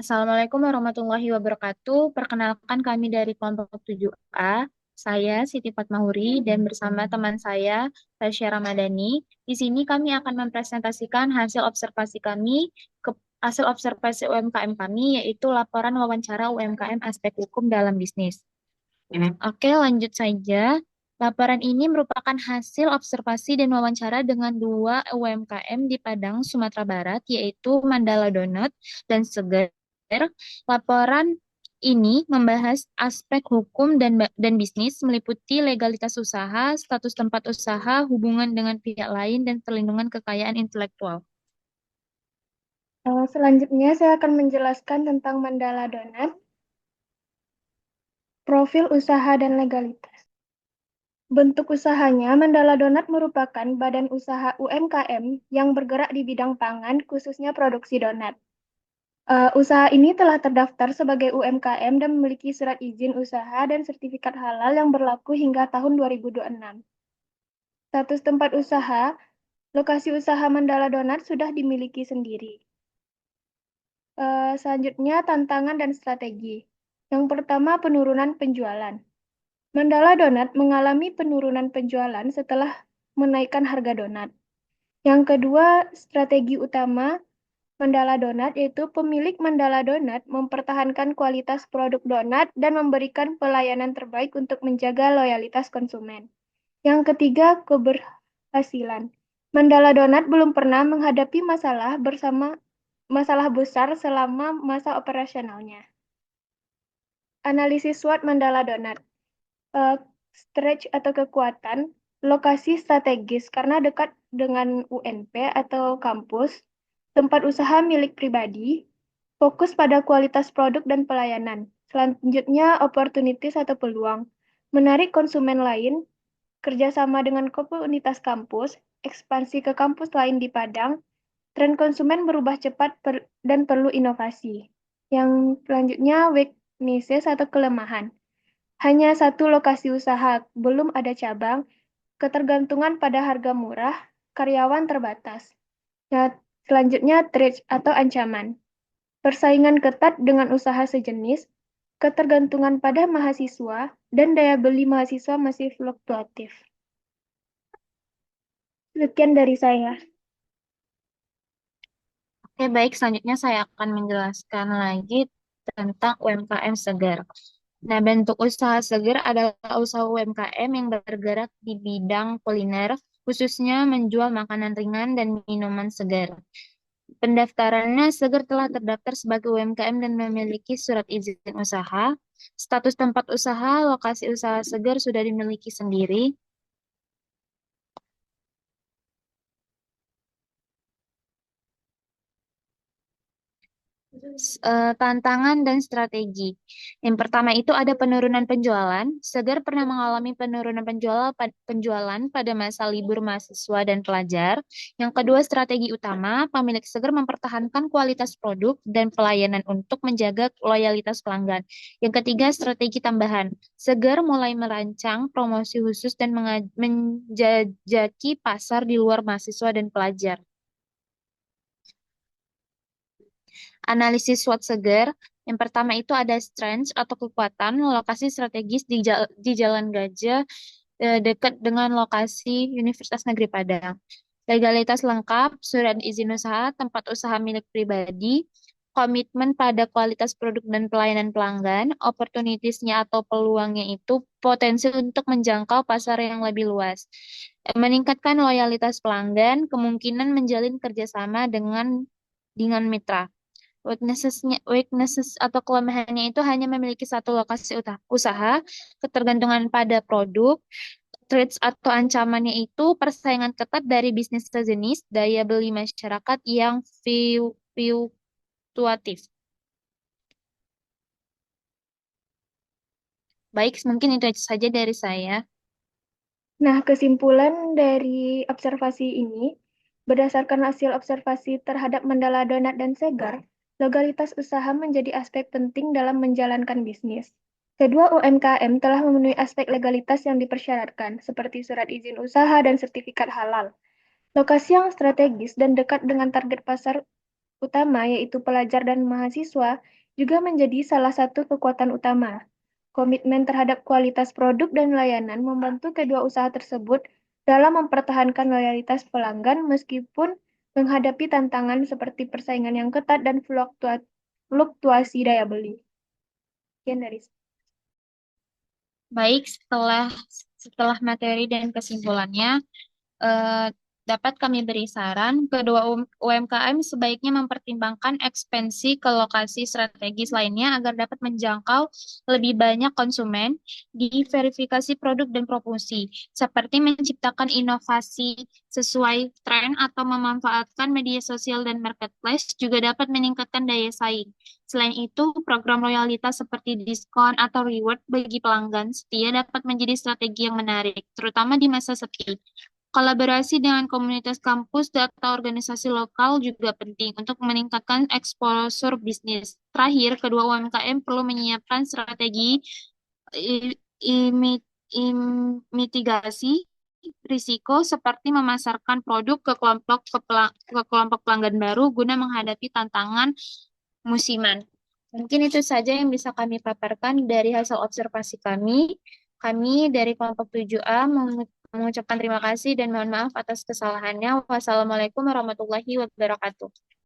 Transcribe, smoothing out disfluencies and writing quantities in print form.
Assalamualaikum warahmatullahi wabarakatuh. Perkenalkan kami dari kelompok 7A. Saya Siti Fatmahuri dan bersama teman saya, Tasya Ramadhani. Di sini kami akan mempresentasikan hasil observasi UMKM kami, yaitu laporan wawancara UMKM aspek hukum dalam bisnis. Oke, lanjut saja. Laporan ini merupakan hasil observasi dan wawancara dengan dua UMKM di Padang, Sumatera Barat, yaitu Mandala Donut dan Seger. Laporan ini membahas aspek hukum dan bisnis, meliputi legalitas usaha, status tempat usaha, hubungan dengan pihak lain, dan perlindungan kekayaan intelektual. Selanjutnya saya akan menjelaskan tentang Mandala Donat, profil usaha dan legalitas. Bentuk usahanya, Mandala Donat merupakan badan usaha UMKM yang bergerak di bidang pangan, khususnya produksi donat. Usaha ini telah terdaftar sebagai UMKM dan memiliki surat izin usaha dan sertifikat halal yang berlaku hingga tahun 2026. Status tempat usaha, lokasi usaha Mandala Donat sudah dimiliki sendiri. Selanjutnya, tantangan dan strategi. Yang pertama, penurunan penjualan. Mandala Donat mengalami penurunan penjualan setelah menaikkan harga donat. Yang kedua, strategi utama Mandala Donat yaitu pemilik Mandala Donat mempertahankan kualitas produk donat dan memberikan pelayanan terbaik untuk menjaga loyalitas konsumen. Yang ketiga, keberhasilan. Mandala Donat belum pernah menghadapi masalah besar selama masa operasionalnya. Analisis SWOT Mandala Donat. eh, Stretch atau kekuatan, lokasi strategis karena dekat dengan UNP atau kampus, tempat usaha milik pribadi, fokus pada kualitas produk dan pelayanan. Selanjutnya, opportunities atau peluang, menarik konsumen lain, kerjasama dengan komunitas kampus, ekspansi ke kampus lain di Padang, tren konsumen berubah cepat dan perlu inovasi. Yang selanjutnya, weaknesses atau kelemahan. Hanya satu lokasi usaha, belum ada cabang, ketergantungan pada harga murah, karyawan terbatas. Nah, selanjutnya, threat atau ancaman. Persaingan ketat dengan usaha sejenis, ketergantungan pada mahasiswa, dan daya beli mahasiswa masih fluktuatif. Sekian dari saya. Oke, baik. Selanjutnya saya akan menjelaskan lagi tentang UMKM Segar. Nah, bentuk usaha Segar adalah usaha UMKM yang bergerak di bidang kuliner, khususnya menjual makanan ringan dan minuman segar. Pendaftarannya Segar telah terdaftar sebagai UMKM dan memiliki surat izin usaha. Status tempat usaha, lokasi usaha Segar sudah dimiliki sendiri. Tantangan dan strategi. Yang pertama itu ada penurunan penjualan. Segar pernah mengalami penurunan penjualan pada masa libur mahasiswa dan pelajar. Yang kedua, strategi utama, pemilik Segar mempertahankan kualitas produk dan pelayanan untuk menjaga loyalitas pelanggan. Yang ketiga, strategi tambahan. Segar mulai merancang promosi khusus dan menjajaki pasar di luar mahasiswa dan pelajar. Analisis SWOT Seger. Yang pertama itu ada strength atau kekuatan, lokasi strategis di Jalan Gajah dekat dengan lokasi Universitas Negeri Padang. Legalitas lengkap, surat izin usaha, tempat usaha milik pribadi, komitmen pada kualitas produk dan pelayanan pelanggan, opportunities-nya atau peluangnya itu potensi untuk menjangkau pasar yang lebih luas. Meningkatkan loyalitas pelanggan, kemungkinan menjalin kerjasama dengan mitra. Weaknesses atau kelemahannya itu hanya memiliki satu lokasi usaha, ketergantungan pada produk, threats atau ancamannya itu persaingan ketat dari bisnis sejenis, daya beli masyarakat yang fluktuatif. Baik, mungkin itu saja dari saya. Nah, kesimpulan dari observasi ini, berdasarkan hasil observasi terhadap Mandala Donat dan Segar, legalitas usaha menjadi aspek penting dalam menjalankan bisnis. Kedua UMKM telah memenuhi aspek legalitas yang dipersyaratkan, seperti surat izin usaha dan sertifikat halal. Lokasi yang strategis dan dekat dengan target pasar utama, yaitu pelajar dan mahasiswa, juga menjadi salah satu kekuatan utama. Komitmen terhadap kualitas produk dan layanan membantu kedua usaha tersebut dalam mempertahankan loyalitas pelanggan meskipun menghadapi tantangan seperti persaingan yang ketat dan fluktuasi daya beli. Sekian dari saya. Baik, setelah materi dan kesimpulannya, eh, dapat kami beri saran, kedua UMKM sebaiknya mempertimbangkan ekspansi ke lokasi strategis lainnya agar dapat menjangkau lebih banyak konsumen di verifikasi produk dan promosi, seperti menciptakan inovasi sesuai tren atau memanfaatkan media sosial dan marketplace juga dapat meningkatkan daya saing. Selain itu, program loyalitas seperti diskon atau reward bagi pelanggan setia dapat menjadi strategi yang menarik, terutama di masa sepi. Kolaborasi dengan komunitas kampus atau organisasi lokal juga penting untuk meningkatkan exposure bisnis. Terakhir, kedua UMKM perlu menyiapkan strategi i- imi- mitigasi risiko seperti memasarkan produk ke kelompok pelanggan baru guna menghadapi tantangan musiman. Mungkin itu saja yang bisa kami paparkan dari hasil observasi kami. Kami dari kelompok 7A mengucapkan terima kasih dan mohon maaf atas kesalahannya. Wassalamualaikum warahmatullahi wabarakatuh.